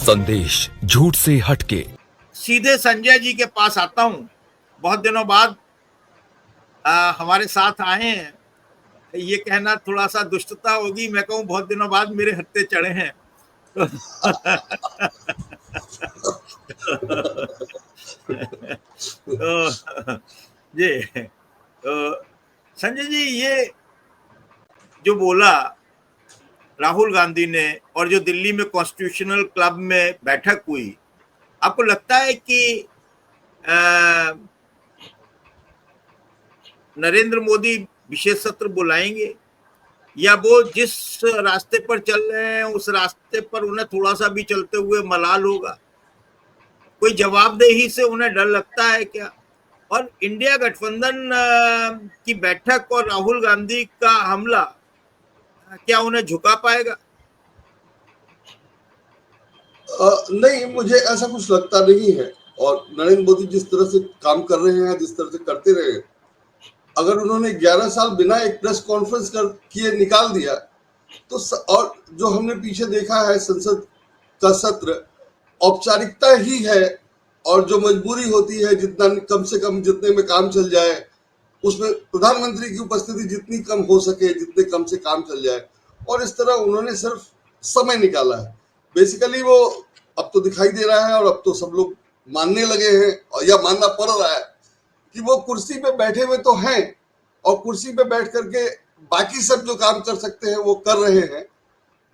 संदेश झूठ से हटके। सीधे संजय जी के पास आता हूँ। बहुत दिनों बाद हमारे साथ आए हैं। ये कहना थोड़ा सा दुष्टता होगी, मैं कहूँ बहुत दिनों बाद मेरे हत्थे चढ़े हैं। तो ये तो संजय जी, ये जो बोला राहुल गांधी ने और जो दिल्ली में कॉन्स्टिट्यूशनल क्लब में बैठक हुई, आपको लगता है कि नरेंद्र मोदी विशेष सत्र बुलाएंगे, या वो जिस रास्ते पर चल रहे हैं उस रास्ते पर उन्हें थोड़ा सा भी चलते हुए मलाल होगा? कोई जवाबदेही से उन्हें डर लगता है क्या? और इंडिया गठबंधन की बैठक और राहुल गांधी का हमला क्या उन्हें झुका पाएगा? नहीं, मुझे ऐसा कुछ लगता नहीं है। और नरेंद्र मोदी जिस तरह से काम कर रहे हैं, जिस तरह से करते रहे, अगर उन्होंने 11 साल बिना एक प्रेस कॉन्फ्रेंस किए निकाल दिया तो और जो हमने पीछे देखा है संसद का सत्र औपचारिकता ही है, और जो मजबूरी होती है जितना कम से कम जितने में काम चल जाए, उसमें प्रधानमंत्री की उपस्थिति जितनी कम हो सके, जितने कम से काम चल जाए, और इस तरह उन्होंने सिर्फ समय निकाला है। बेसिकली वो अब तो दिखाई दे रहा है और अब तो सब लोग मानने लगे हैं, और या मानना पड़ रहा है कि वो कुर्सी पे बैठे हुए तो हैं, और कुर्सी पे बैठ करके बाकी सब जो काम कर सकते हैं वो कर रहे हैं,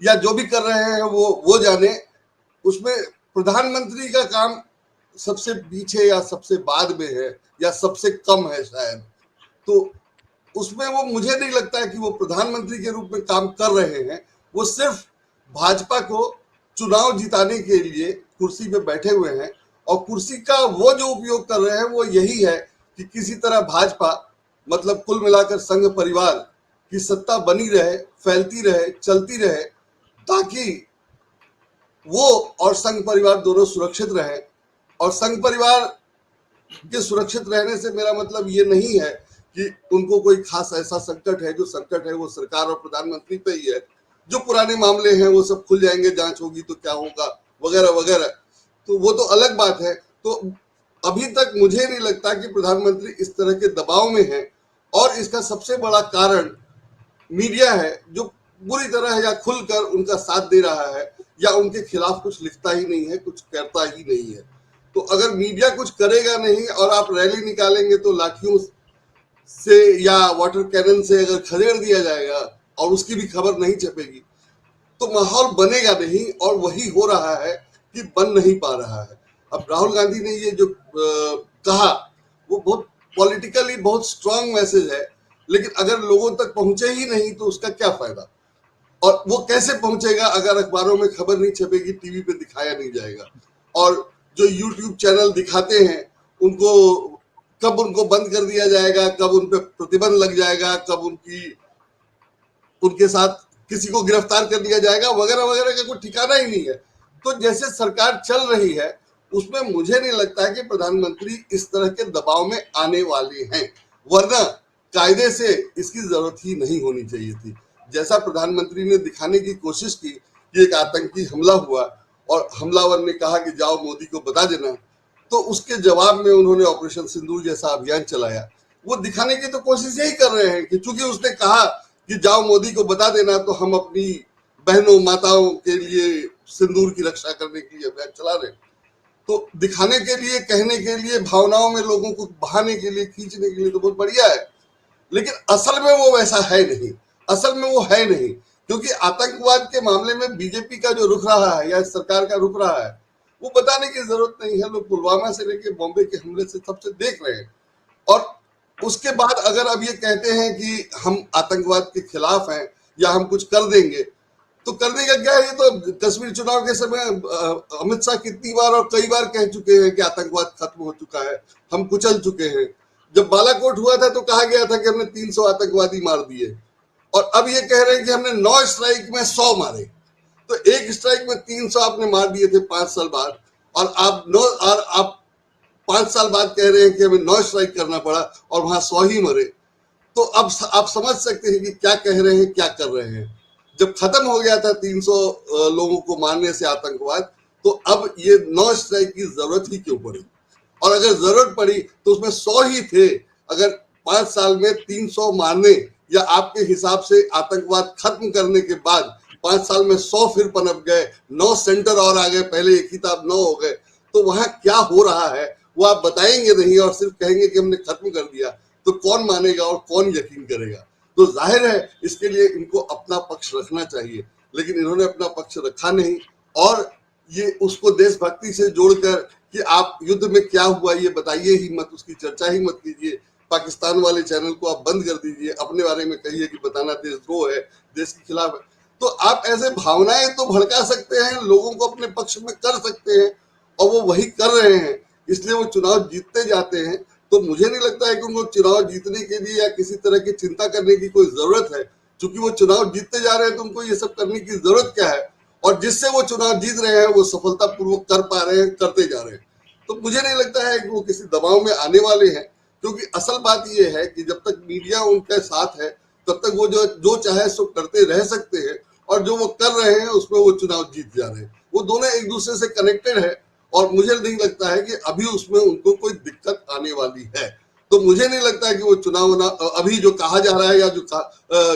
या जो भी कर रहे हैं वो जाने। उसमें प्रधानमंत्री का काम सबसे पीछे या सबसे बाद में है, या सबसे कम है शायद। तो उसमें वो, मुझे नहीं लगता है कि वो प्रधानमंत्री के रूप में काम कर रहे हैं। वो सिर्फ भाजपा को चुनाव जिताने के लिए कुर्सी पे बैठे हुए हैं, और कुर्सी का वो जो उपयोग कर रहे हैं वो यही है कि किसी तरह भाजपा, मतलब कुल मिलाकर संघ परिवार की सत्ता बनी रहे, फैलती रहे, चलती रहे, ताकि वो और संघ परिवार दोनों सुरक्षित रहे। और संघ परिवार के सुरक्षित रहने से मेरा मतलब ये नहीं है कि उनको कोई खास ऐसा संकट है। जो संकट है वो सरकार और प्रधानमंत्री पे ही है। जो पुराने मामले हैं वो सब खुल जाएंगे, जांच होगी तो क्या होगा, वगैरह वगैरह, तो वो तो अलग बात है। तो अभी तक मुझे नहीं लगता कि प्रधानमंत्री इस तरह के दबाव में है, और इसका सबसे बड़ा कारण मीडिया है, जो बुरी तरह या खुलकर उनका साथ दे रहा है, या उनके खिलाफ कुछ लिखता ही नहीं है, कुछ करता ही नहीं है। तो अगर मीडिया कुछ करेगा नहीं और आप रैली निकालेंगे तो लाठियों से या वाटर कैनन से अगर खदेड़ दिया जाएगा और उसकी भी खबर नहीं छपेगी, तो माहौल बनेगा नहीं, और वही हो रहा है कि बन नहीं पा रहा है। अब राहुल गांधी ने ये जो कहा वो बहुत पॉलिटिकली बहुत स्ट्रांग मैसेज है, लेकिन अगर लोगों तक पहुंचे ही नहीं तो उसका क्या फायदा? और वो कैसे पहुंचेगा अगर अखबारों में खबर नहीं छपेगी, टीवी पे दिखाया नहीं जाएगा? और जो यूट्यूब चैनल दिखाते हैं उनको कब उनको बंद कर दिया जाएगा, कब उन पे प्रतिबंध लग जाएगा, कब उनके साथ किसी को गिरफ्तार कर लिया जाएगा, वगैरह वगैरह का कोई ठिकाना ही नहीं है। तो जैसे सरकार चल रही है उसमें मुझे नहीं लगता है कि प्रधानमंत्री इस तरह के दबाव में आने वाले हैं, वरना कायदे से इसकी जरूरत ही नहीं होनी चाहिए थी। जैसा प्रधानमंत्री ने दिखाने की कोशिश की कि एक आतंकी हमला हुआ और हमलावर ने कहा कि जाओ मोदी को बता देना, तो उसके जवाब में उन्होंने ऑपरेशन सिंदूर जैसा अभियान चलाया। वो दिखाने की तो कोशिश यही कर रहे हैं कि चूंकि उसने कहा कि जाओ मोदी को बता देना, तो हम अपनी बहनों माताओं के लिए सिंदूर की रक्षा करने के लिए अभियान चला रहे हैं। तो दिखाने के लिए, कहने के लिए, भावनाओं में लोगों को बहाने के लिए, खींचने के लिए तो बहुत बढ़िया है, लेकिन असल में वो वैसा है नहीं। असल में वो है नहीं, क्योंकि आतंकवाद के मामले में बीजेपी का जो रुख रहा है या सरकार का रुख रहा है वो बताने की जरूरत नहीं है। लोग पुलवामा से लेकर बॉम्बे के हमले से सबसे देख रहे हैं, और उसके बाद अगर अब ये कहते हैं कि हम आतंकवाद के खिलाफ हैं या हम कुछ कर देंगे, तो करने का क्या है? ये तो कश्मीर चुनाव के समय अमित शाह कितनी बार और कई बार कह चुके हैं कि आतंकवाद खत्म हो चुका है, हम कुचल चुके हैं। जब बालाकोट हुआ था तो कहा गया था कि हमने 300 आतंकवादी मार दिए, और अब ये कह रहे हैं कि हमने 9 स्ट्राइक में 100 मारे। तो एक स्ट्राइक में 300 आपने मार दिए थे 5 साल बाद, और आप 5 साल बाद कह रहे हैं कि हमें 9 स्ट्राइक करना पड़ा और वहां 100 ही मरे। तो अब आप समझ सकते हैं कि क्या कह रहे हैं, क्या कर रहे हैं। जब खत्म हो गया था 300 लोगों को मारने से आतंकवाद, तो अब ये 9 स्ट्राइक की जरूरत ही क्यों पड़ी? और अगर जरूरत पड़ी तो उसमें 100 ही थे। अगर 5 साल में 300 मारने या आपके हिसाब से आतंकवाद खत्म करने के बाद 5 साल में 100 फिर पनप गए, 9 सेंटर और आ गए, पहले एक ही था, 9 हो गए, तो वहां क्या हो रहा है वो आप बताएंगे नहीं और सिर्फ कहेंगे कि हमने खत्म कर दिया, तो कौन मानेगा और कौन यकीन करेगा? तो जाहिर है इसके लिए इनको अपना पक्ष रखना चाहिए, लेकिन इन्होंने अपना पक्ष रखा नहीं और ये उसको देशभक्ति से जोड़कर कि आप युद्ध में क्या हुआ ये बताइए ही मत, उसकी चर्चा ही मत कीजिए। पाकिस्तान वाले चैनल को आप बंद कर दीजिए, अपने बारे में कहिए कि बताना देशद्रोह है, देश के खिलाफ है। तो आप ऐसे भावनाएं तो भड़का सकते हैं, लोगों को अपने पक्ष में कर सकते हैं और वो वही कर रहे हैं, इसलिए वो चुनाव जीतते जाते हैं। तो मुझे नहीं लगता है कि उनको चुनाव जीतने के लिए या किसी तरह की चिंता करने की कोई जरूरत है, क्योंकि वो चुनाव जीतते जा रहे हैं तो उनको ये सब करने की जरूरत क्या है? और जिससे वो चुनाव जीत रहे हैं वो सफलतापूर्वक कर पा रहे हैं, करते जा रहे हैं। तो मुझे नहीं लगता है कि वो किसी दबाव में आने वाले हैं, क्योंकि असल बात ये है कि जब तक मीडिया उनके साथ है तब तक वो जो चाहे सो करते रह सकते हैं, और जो वो कर रहे हैं उसमें वो चुनाव जीत जा रहे हैं। वो दोनों एक दूसरे से कनेक्टेड है और मुझे नहीं लगता है कि अभी उसमें उनको कोई दिक्कत आने वाली है। तो मुझे नहीं लगता है कि वो चुनाव अभी जो कहा जा रहा है या जो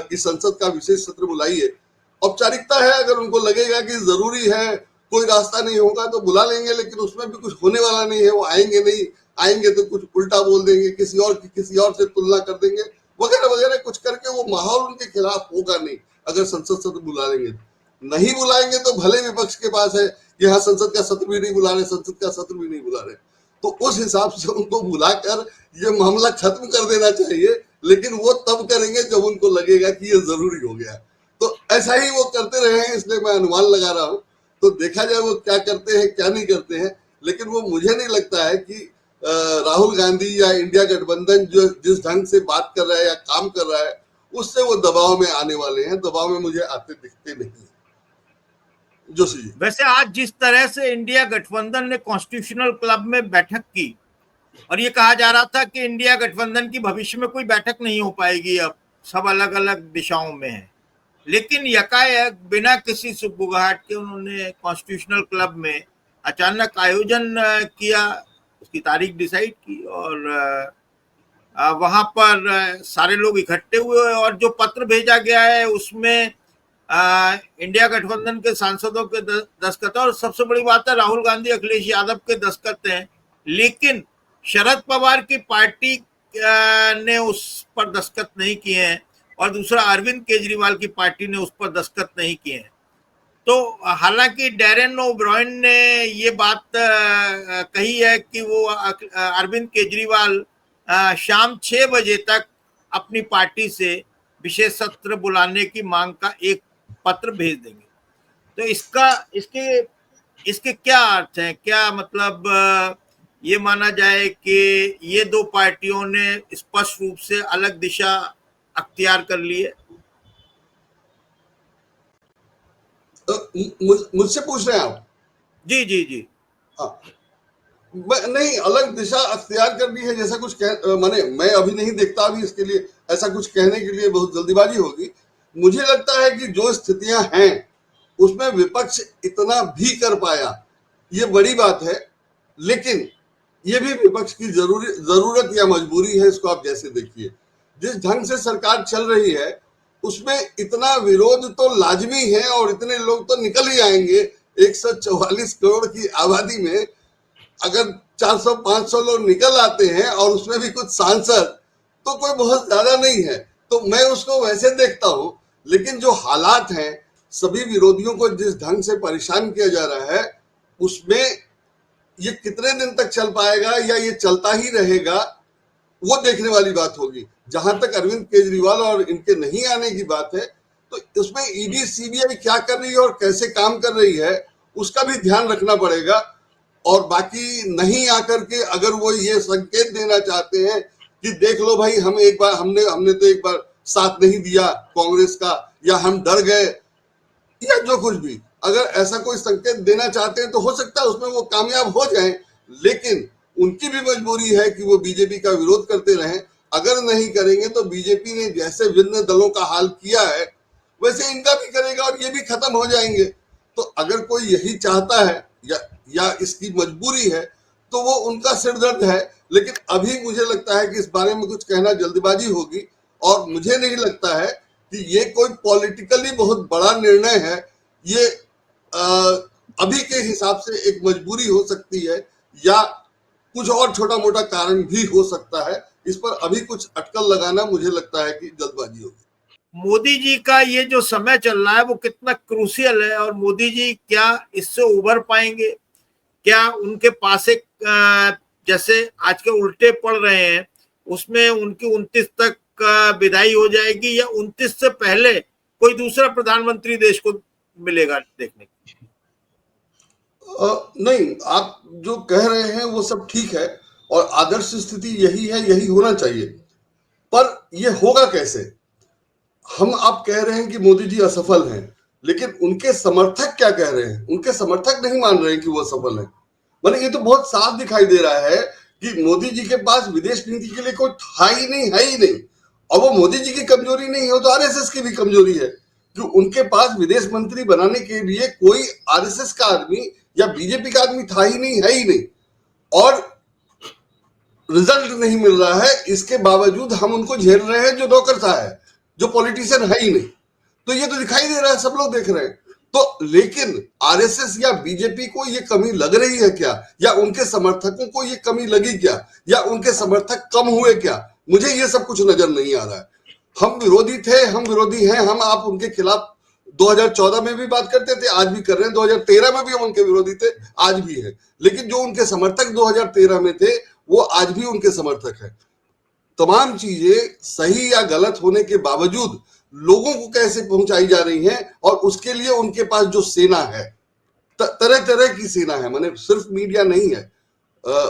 कि संसद का विशेष सत्र बुलाइए, औपचारिकता है। अगर उनको लगेगा कि जरूरी है, कोई रास्ता नहीं होगा तो बुला लेंगे, लेकिन उसमें भी कुछ होने वाला नहीं है। वो आएंगे नहीं, आएंगे तो कुछ उल्टा बोल देंगे, किसी और से तुलना कर देंगे, वगैरह वगैरह कुछ करके वो माहौल उनके खिलाफ होगा नहीं। अगर संसद सत्र बुला लेंगे, नहीं बुलाएंगे तो भले विपक्ष के पास है कि हाँ संसद का सत्र भी नहीं बुला रहे, संसद का सत्र भी नहीं बुला रहे, तो उस हिसाब से उनको बुलाकर ये मामला खत्म कर देना चाहिए। लेकिन वो तब करेंगे जब उनको लगेगा कि ये जरूरी हो गया। तो ऐसा ही वो करते रहे हैं, इसलिए मैं अनुमान लगा रहा हूँ। तो देखा जाए वो क्या करते हैं क्या नहीं करते हैं, लेकिन वो मुझे नहीं लगता है कि राहुल गांधी या इंडिया गठबंधन जो जिस ढंग से बात कर रहा है या काम कर रहा है उससे वो दबाव में आने वाले हैं। दबाव में मुझे आते दिखते नहीं। जोशी जी, वैसे आज जिस तरह से इंडिया गठबंधन ने कॉन्स्टिट्यूशनल क्लब में बैठक की और ये कहा जा रहा था कि इंडिया गठबंधन की भविष्य में कोई बैठक नहीं हो पाएगी, अब सब अलग अलग दिशाओं में है, लेकिन यकायक बिना किसी सुगबुगाहट के उन्होंने कॉन्स्टिट्यूशनल क्लब में अचानक आयोजन किया, उसकी तारीख डिसाइड की और वहां पर सारे लोग इकट्ठे हुए और जो पत्र भेजा गया है उसमें इंडिया गठबंधन के सांसदों के दस्तखत, और सबसे बड़ी बात है राहुल गांधी अखिलेश यादव के दस्तखत हैं, लेकिन शरद पवार की पार्टी ने उस पर दस्तखत नहीं किए हैं और दूसरा अरविंद केजरीवाल की पार्टी ने उस पर दस्तखत नहीं किए हैं। तो हालांकि डैरेन ओब्रायन ने ये बात कही है कि वो अरविंद केजरीवाल शाम 6 बजे तक अपनी पार्टी से विशेष सत्र बुलाने की मांग का एक पत्र भेज देंगे। तो इसके क्या अर्थ है? क्या मतलब ये माना जाए कि ये दो पार्टियों ने स्पष्ट रूप से अलग दिशा अख्तियार कर ली है? मुझसे पूछ रहे हैं आप? जी जी जी। हाँ, नहीं, अलग दिशा अख्तियार कर ली है जैसा कुछ माने मैं अभी नहीं देखता, अभी इसके लिए ऐसा कुछ कहने के लिए बहुत जल्दीबाजी होगी। मुझे लगता है कि जो स्थितियां हैं उसमें विपक्ष इतना भी कर पाया ये बड़ी बात है, लेकिन ये भी विपक्ष की जरूरत या मजबूरी है। इसको आप जैसे देखिए, जिस ढंग से सरकार चल रही है उसमें इतना विरोध तो लाजमी है और इतने लोग तो निकल ही आएंगे। 144 करोड़ की आबादी में अगर 400-500 लोग निकल आते हैं और उसमें भी कुछ सांसद, तो कोई बहुत ज्यादा नहीं है। तो मैं उसको वैसे देखता हूं, लेकिन जो हालात हैं, सभी विरोधियों को जिस ढंग से परेशान किया जा रहा है उसमें ये कितने दिन तक चल पाएगा या ये चलता ही रहेगा वो देखने वाली बात होगी। जहां तक अरविंद केजरीवाल और इनके नहीं आने की बात है, तो उसमें ईडी सीबीआई क्या कर रही है और कैसे काम कर रही है उसका भी ध्यान रखना पड़ेगा। और बाकी नहीं आकर के अगर वो ये संकेत देना चाहते हैं कि देख लो भाई, हम एक बार हमने तो एक बार साथ नहीं दिया कांग्रेस का, या हम डर गए, या जो कुछ भी, अगर ऐसा कोई संकेत देना चाहते हैं तो हो सकता है उसमें वो कामयाब हो जाएं, लेकिन उनकी भी मजबूरी है कि वो बीजेपी का विरोध करते रहें। अगर नहीं करेंगे तो बीजेपी ने जैसे विभिन्न दलों का हाल किया है वैसे इनका भी करेगा और ये भी खत्म हो जाएंगे। तो अगर कोई यही चाहता है या इसकी मजबूरी है, तो वो उनका सिरदर्द है। लेकिन अभी मुझे लगता है कि इस बारे में कुछ कहना जल्दबाजी होगी, और मुझे नहीं लगता है कि ये कोई पॉलिटिकली बहुत बड़ा निर्णय है। ये अभी के हिसाब से एक मजबूरी हो सकती है, या कुछ और छोटा मोटा कारण भी हो सकता है। इस पर अभी कुछ अटकल लगाना मुझे लगता है कि जल्दबाजी होगी। मोदी जी का ये जो समय चल रहा है वो कितना क्रूशियल है, और मोदी जी क्या इससे उबर पाएंगे? क्या उनके पास एक जैसे आज के उल्टे पड़ रहे हैं उसमें उनकी 29 तक विदाई हो जाएगी, या 29 से पहले कोई दूसरा प्रधानमंत्री देश को मिलेगा देखने को? नहीं, आप जो कह रहे हैं वो सब ठीक है, और आदर्श स्थिति यही है, यही होना चाहिए। पर ये होगा कैसे? आप कह रहे हैं कि मोदी जी असफल हैं, लेकिन उनके समर्थक क्या कह रहे हैं? उनके समर्थक नहीं मान रहे हैं कि वो असफल हैं। मतलब ये तो बहुत साफ दिखाई दे रहा है कि मोदी जी के पास विदेश नीति के लिए कोई था ही नहीं, है ही नहीं। और वो मोदी जी की कमजोरी नहीं है, तो आरएसएस की भी कमजोरी है कि उनके पास विदेश मंत्री बनाने के लिए कोई आरएसएस का आदमी या बीजेपी का आदमी था ही नहीं, है ही नहीं। और रिजल्ट नहीं मिल रहा है, इसके बावजूद हम उनको झेल रहे हैं जो नौकरशाह है, जो पॉलिटिशियन है ही नहीं। तो ये तो दिखाई दे रहा है, सब लोग देख रहे हैं। तो लेकिन आरएसएस या बीजेपी को ये कमी लग रही है क्या, या उनके समर्थकों को ये कमी लगी क्या, या उनके समर्थक कम हुए क्या? मुझे ये सब कुछ नजर नहीं आ रहा है। हम विरोधी थे, हम विरोधी हैं, हम आप उनके खिलाफ 2014 में भी बात करते थे, आज भी कर रहे हैं। 2013 में भी हम उनके विरोधी थे, आज भी है। लेकिन जो उनके समर्थक 2013 में थे वो आज भी उनके समर्थक है। तमाम चीजें सही या गलत होने के बावजूद लोगों को कैसे पहुंचाई जा रही हैं, और उसके लिए उनके पास जो सेना है, तरह तरह की सेना है, माने सिर्फ मीडिया नहीं है,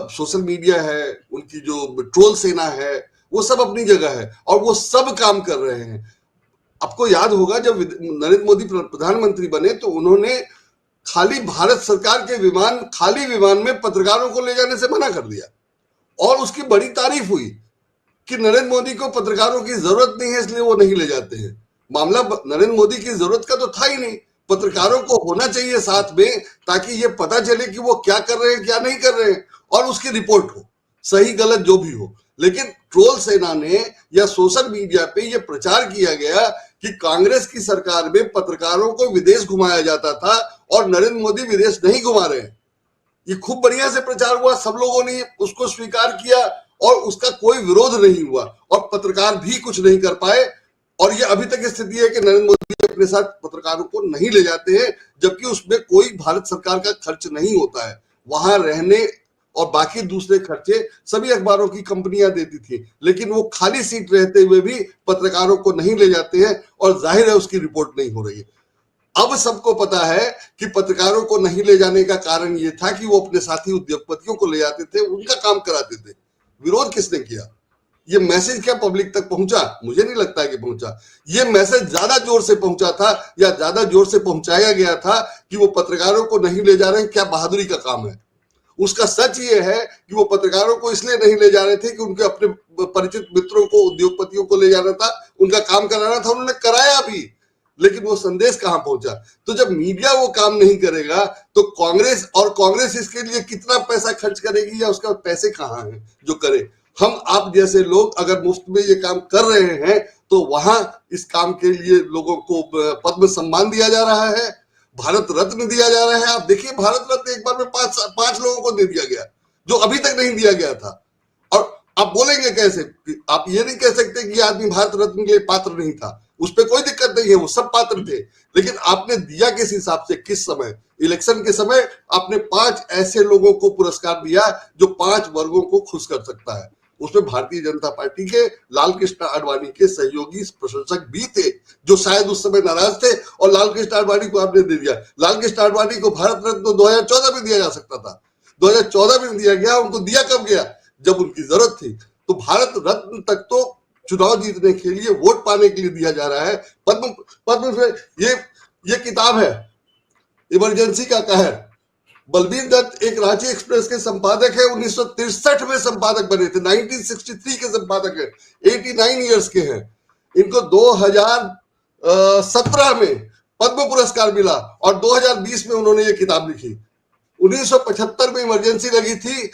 सोशल मीडिया है, उनकी जो ट्रोल सेना है, वो सब अपनी जगह है, और वो सब काम कर रहे हैं। आपको याद होगा जब नरेंद्र मोदी प्रधानमंत्री बने तो उन्होंने खाली भारत सरकार के खाली विमान में पत्रकारों को ले जाने से मना कर दिया, और उसकी बड़ी तारीफ हुई कि नरेंद्र मोदी को पत्रकारों की जरूरत नहीं है, इसलिए वो नहीं ले जाते हैं। मामला नरेंद्र मोदी की जरूरत का तो था ही नहीं, पत्रकारों को होना चाहिए साथ में, ताकि ये पता चले कि वो क्या कर रहे हैं, क्या नहीं कर रहे हैं, और उसकी रिपोर्ट हो, सही गलत जो भी हो। लेकिन ट्रोल सेना ने या सोशल मीडिया पे ये प्रचार किया गया कि कांग्रेस की सरकार में पत्रकारों को विदेश घुमाया जाता था, और नरेंद्र मोदी विदेश नहीं घुमा रहे हैं। ये खूब बढ़िया से प्रचार हुआ, सब लोगों ने उसको स्वीकार किया, और उसका कोई विरोध नहीं हुआ, और पत्रकार भी कुछ नहीं कर पाए। और ये अभी तक स्थिति है कि नरेंद्र मोदी अपने साथ पत्रकारों को नहीं ले जाते हैं, जबकि उसमें कोई भारत सरकार का खर्च नहीं होता है। वहां रहने और बाकी दूसरे खर्चे सभी अखबारों की कंपनियां देती थी, लेकिन वो खाली सीट रहते हुए भी पत्रकारों को नहीं ले जाते हैं, और जाहिर है उसकी रिपोर्ट नहीं हो रही है। अब सबको पता है कि पत्रकारों को नहीं ले जाने का कारण ये था कि वो अपने साथी उद्योगपतियों को ले जाते थे, उनका काम कराते थे। विरोध किसने किया? ये मैसेज क्या पब्लिक तक पहुंचा? मुझे नहीं लगता है कि पहुंचा। ये मैसेज ज्यादा जोर से पहुंचा था, या ज्यादा जोर से पहुंचाया गया था कि वो पत्रकारों को नहीं ले जा रहे हैं, क्या बहादुरी का काम है। उसका सच ये है कि वो पत्रकारों को इसलिए नहीं ले जा रहे थे कि उनके अपने परिचित मित्रों को, उद्योगपतियों को ले जाना था, उनका काम कराना था, उन्होंने कराया भी। लेकिन वो संदेश कहां पहुंचा? तो जब मीडिया वो काम नहीं करेगा तो कांग्रेस इसके लिए कितना पैसा खर्च करेगी, या उसका पैसे कहां हैं जो करे? हम आप जैसे लोग अगर मुफ्त में ये काम कर रहे हैं तो वहां इस काम के लिए लोगों को पद्म सम्मान दिया जा रहा है, भारत रत्न दिया जा रहा है। आप देखिए, भारत रत्न एक बार में पांच लोगों को दे दिया गया जो अभी तक नहीं दिया गया था। और आप बोलेंगे कैसे? आप ये नहीं कह सकते कि आदमी भारत रत्न के लिए पात्र नहीं था, उस पर कोई दिक्कत नहीं है, वो सब पात्र थे। लेकिन आपने दिया किस हिसाब से, किस समय? इलेक्शन के समय आपने 5 ऐसे लोगों को पुरस्कार दिया जो 5 वर्गों को खुश कर सकता है। उसमें भारतीय जनता पार्टी के लाल कृष्ण आडवाणी के सहयोगी प्रशंसक भी थे, जो शायद उस समय नाराज थे, और लाल कृष्ण आडवाणी को आपने दे दिया। लाल कृष्ण आडवाणी को भारत रत्न 2014 में दिया जा सकता था, 2014 में दिया गया। उनको दिया कब गया? जब उनकी जरूरत थी। तो भारत रत्न तक तो चुनाव जीतने के लिए, वोट पाने के लिए दिया जा रहा है। पद्म ये किताब है इमरजेंसी का कहर। बलबीर दत्त एक रांची एक्सप्रेस के संपादक है, 1963 में संपादक बने थे, 1963 के संपादक है, 89 इयर्स के हैं। इनको 2017 में पद्म पुरस्कार मिला, और 2020 में उन्होंने ये किताब लिखी। 1975 में इमरजेंसी लगी थी,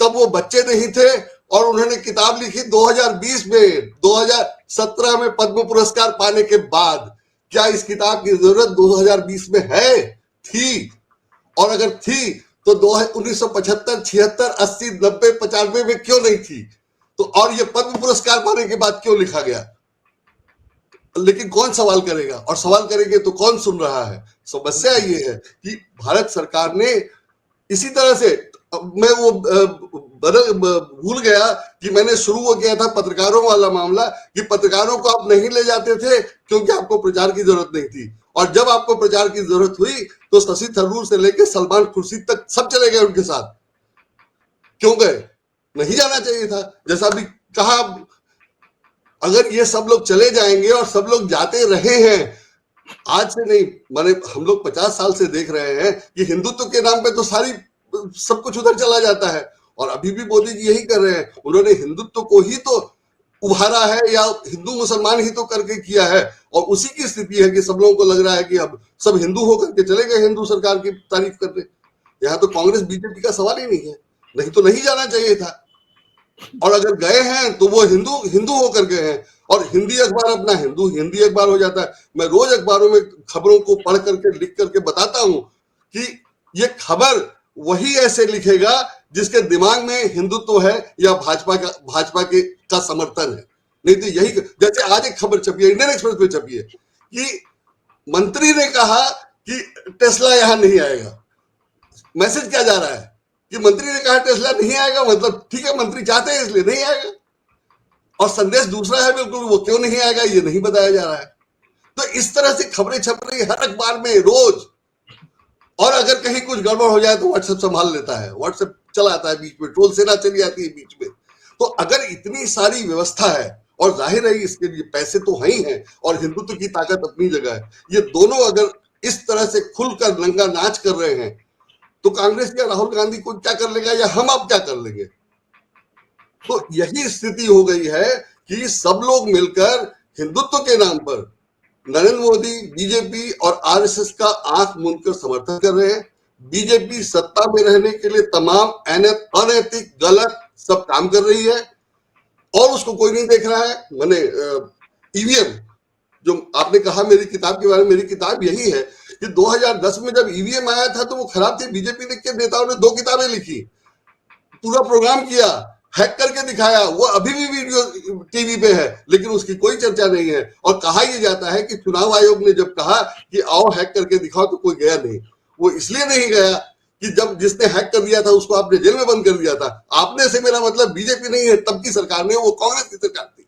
तब वो बच्चे नहीं थे और उन्होंने किताब लिखी 2020 में, 2017 में पद्म पुरस्कार पाने के बाद। क्या इस किताब की जरूरत 2020 में है? थी। और अगर थी तो 1975, 76, 80, 90, 95 में क्यों नहीं थी? तो और ये पद्म पुरस्कार पाने के बाद क्यों लिखा गया? लेकिन कौन सवाल करेगा, और सवाल करेंगे तो कौन सुन रहा है? समस्या ये है कि भारत सरकार ने इसी तरह से, मैं वो भूल गया कि मैंने शुरू वो किया था पत्रकारों वाला मामला, कि पत्रकारों को आप नहीं ले जाते थे क्योंकि आपको प्रचार की जरूरत नहीं थी, और जब आपको प्रचार की जरूरत हुई तो शशि थरूर से लेकर सलमान खुर्शीद तक सब चले गए उनके साथ। क्यों गए? नहीं जाना चाहिए था। जैसा भी कहा, अगर ये सब लोग चले जाएंगे, और सब लोग जाते रहे हैं, आज से नहीं, माने हम लोग 50 साल से देख रहे हैं कि हिंदुत्व के नाम पे तो सारी सब कुछ उधर चला जाता है, और अभी भी मोदी जी यही कर रहे हैं। उन्होंने हिंदुत्व को ही तो उभारा है, या हिंदू मुसलमान ही तो करके किया है, और उसी की स्थिति है कि सब लोगों को लग रहा है कि अब सब हिंदू होकर के चले गए हिंदू सरकार की तारीफ करने। यहाँ तो कांग्रेस बीजेपी का सवाल ही नहीं है, नहीं तो नहीं जाना चाहिए था। और अगर गए हैं तो वो हिंदू होकर गए हैं, और हिंदी अखबार अपना हिंदी अखबार हो जाता है। मैं रोज अखबारों में खबरों को पढ़ करके, लिख करके बताता हूं कि ये खबर वही ऐसे लिखेगा जिसके दिमाग में हिंदुत्व है या भाजपा का समर्थन है। नहीं तो यही, जैसे आज एक खबर छपी है, इंडियन एक्सप्रेस पे छपी है कि मंत्री ने कहा कि टेस्ला यहां नहीं आएगा। मैसेज क्या जा रहा है कि मंत्री ने कहा टेस्ला नहीं आएगा, मतलब ठीक है, मंत्री चाहते हैं इसलिए नहीं आएगा। और संदेश दूसरा है बिल्कुल, वो क्यों नहीं आएगा ये नहीं बताया जा रहा है। तो इस तरह से खबरें छप रही है हर अखबार में रोज। और अगर कहीं कुछ गड़बड़ हो जाए तो व्हाट्सएप संभाल लेता है, व्हाट्सएप चलाता है बीच में, ट्रोल सेना चली आती है बीच में। तो अगर इतनी सारी व्यवस्था है, और जाहिर है इसके लिए पैसे तो है ही है, और हिंदुत्व की ताकत अपनी जगह है, ये दोनों अगर इस तरह से खुलकर नंगा नाच कर रहे हैं, तो कांग्रेस या राहुल गांधी को क्या कर लेगा, या हम आप क्या कर लेंगे? तो यही स्थिति हो गई है कि सब लोग मिलकर हिंदुत्व के नाम पर नरेंद्र मोदी, बीजेपी और आरएसएस का आंख मूंदकर समर्थन कर रहे हैं। बीजेपी सत्ता में रहने के लिए तमाम अनैतिक, गलत सब काम कर रही है, और उसको कोई नहीं देख रहा है। मैंने ईवीएम, जो आपने कहा मेरी किताब के बारे में, मेरी किताब यही है कि 2010 में जब ईवीएम आया था तो वो खराब थे। बीजेपी के नेताओं ने 2 किताबें लिखी, पूरा प्रोग्राम किया, हैक करके दिखाया, वो अभी भी वीडियो टीवी पे है, लेकिन उसकी कोई चर्चा नहीं है। और कहा यह जाता है कि चुनाव आयोग ने जब कहा कि आओ हैक करके दिखाओ तो कोई गया नहीं। वो इसलिए नहीं गया कि जब जिसने हैक कर दिया था उसको आपने जेल में बंद कर दिया था। आपने से मेरा मतलब बीजेपी नहीं है, तब की सरकार ने, वो कांग्रेस की सरकार थी।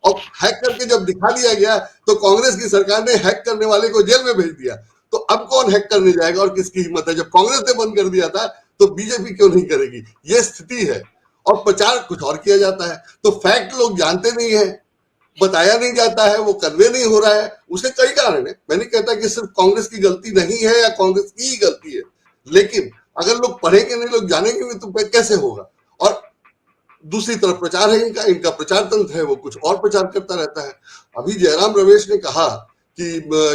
और हैक करके जब दिखा दिया गया तो कांग्रेस की सरकार ने हैक करने वाले को जेल में भेज दिया। तो अब कौन हैक करने जाएगा, और किसकी हिम्मत है? जब कांग्रेस ने बंद कर दिया था तो बीजेपी क्यों नहीं करेगी? ये स्थिति है। और प्रचार कुछ और किया जाता है, तो फैक्ट लोग जानते नहीं है, बताया नहीं जाता है, वो कन्वे नहीं हो रहा है। उसके कई कारण है। मैं नहीं कहता कि सिर्फ कांग्रेस की गलती नहीं है या कांग्रेस की ही गलती है, लेकिन अगर लोग पढ़ेंगे नहीं, लोग जानेंगे नहीं, तो कैसे होगा? और दूसरी तरफ प्रचार है इनका प्रचार तंत्र है, वो कुछ और प्रचार करता रहता है। अभी जयराम रमेश ने कहा कि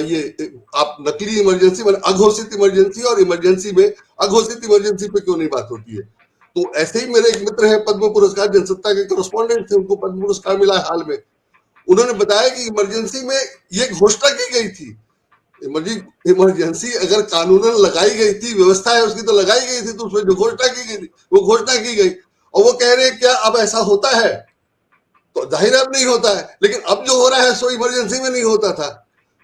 ये आप नकली इमरजेंसी, मतलब अघोषित इमरजेंसी, और इमरजेंसी में अघोषित इमरजेंसी पे क्यों नहीं बात होती है? तो ऐसे ही मेरे एक मित्र हैं, पद्म पुरस्कार जनसत्ता के कॉरेस्पॉन्डेंट थे, उनको पद्म पुरस्कार मिला हाल में। उन्होंने बताया कि इमरजेंसी में ये घोषणा की गई थी, इमरजेंसी अगर कानूनन लगाई गई थी, व्यवस्था है उसकी तो लगाई गई थी, तो उसमें जो घोषणा की गई थी वो घोषणा की गई। और वो कह रहे हैं क्या अब ऐसा होता है? तो जाहिर अब नहीं होता है, लेकिन अब जो हो रहा है सो इमरजेंसी में नहीं होता था।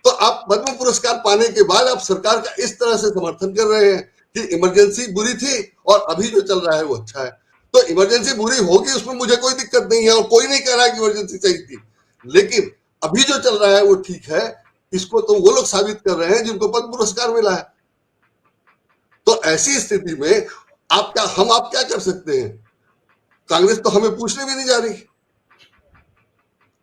तो आप पद्म पुरस्कार पाने के बाद आप सरकार का इस तरह से समर्थन कर रहे हैं कि इमरजेंसी बुरी थी और अभी जो चल रहा है वो अच्छा है। तो इमरजेंसी बुरी होगी, उसमें मुझे कोई दिक्कत नहीं है, और कोई नहीं कह रहा है कि इमरजेंसी सही थी, लेकिन अभी जो चल रहा है वो ठीक है। इसको तो वो लोग साबित कर रहे हैं जिनको पद्म पुरस्कार मिला है। तो ऐसी स्थिति में आप क्या कर सकते हैं? कांग्रेस तो हमें पूछने भी नहीं जा रही,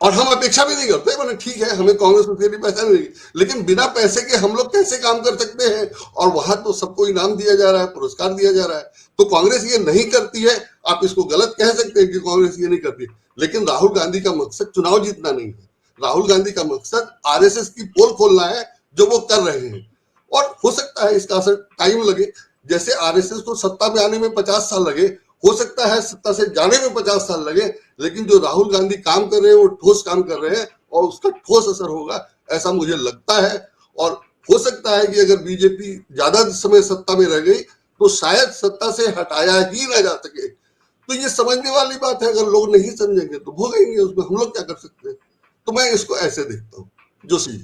और हम अपेक्षा भी नहीं करते। मैंने ठीक है, हमें कांग्रेस में फिर पैसा नहीं, लेकिन बिना पैसे के हम लोग कैसे काम कर सकते हैं? और वहां तो सबको इनाम दिया जा रहा है, पुरस्कार दिया जा रहा है। तो कांग्रेस ये नहीं करती है, आप इसको गलत कह सकते हैं कि कांग्रेस ये नहीं करती, लेकिन राहुल गांधी का मकसद चुनाव जीतना नहीं है। राहुल गांधी का मकसद आरएसएस की पोल खोलना है, जो वो कर रहे हैं। और हो सकता है इसका असर टाइम लगे, जैसे आरएसएस को सत्ता में आने में 50 साल लगे, हो सकता है सत्ता से जाने में 50 साल लगे, लेकिन जो राहुल गांधी काम कर रहे हैं वो ठोस काम कर रहे हैं और उसका ठोस असर होगा, ऐसा मुझे लगता है। और हो सकता है कि अगर बीजेपी ज्यादा समय सत्ता में रह गई तो शायद सत्ता से हटाया ही ना जा सके। तो ये समझने वाली बात है, अगर लोग नहीं समझेंगे तो भोगेंगे उसमें, हम लोग क्या कर सकते हैं। तो मैं इसको ऐसे देखता हूँ। जोशी।